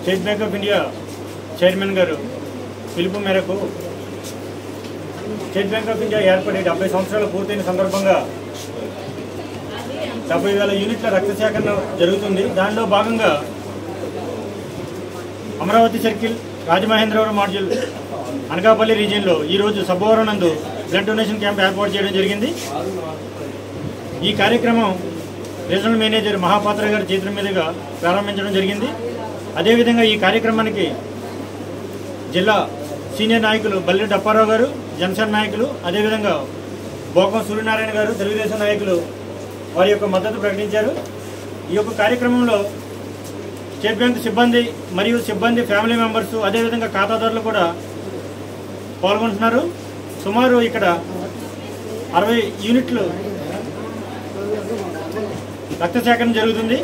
State bank of India chairman గారు పిలుపు మేరకు స్టేట్ బ్యాంక్ ఆఫ్ ఇండియా ఏర్పడి 70 సంవత్సరాలు పూర్తయిన సందర్భంగా 70,000 యూనిట్ల రక్త సేకరణ జరుగుతుంది. దానిలో భాగంగా అమరావతి సర్కిల్, రాజమహేంద్రవరం మాడ్యూల్, అనకాపల్లి రీజియన్లో ఈరోజు సబ్బవరం నందు బ్లడ్ డొనేషన్ క్యాంప్ ఏర్పాటు చేయడం జరిగింది. ఈ కార్యక్రమం రీజనల్ మేనేజర్ మహాపాత్ర గారి చేతుల మీదుగా ప్రారంభించడం జరిగింది. అదేవిధంగా ఈ కార్యక్రమానికి జిల్లా సీనియర్ నాయకులు బల్లెడ్డి అప్పారావు గారు, జనసేన నాయకులు, అదేవిధంగా బోకం సూర్యనారాయణ గారు, తెలుగుదేశం నాయకులు వారి యొక్క మద్దతు ప్రకటించారు. ఈ యొక్క కార్యక్రమంలో స్టేట్ బ్యాంక్ సిబ్బంది మరియు సిబ్బంది ఫ్యామిలీ మెంబర్స్, అదేవిధంగా ఖాతాదారులు కూడా పాల్గొంటున్నారు. సుమారు ఇక్కడ 60 యూనిట్లు రక్త సేకరణ జరుగుతుంది.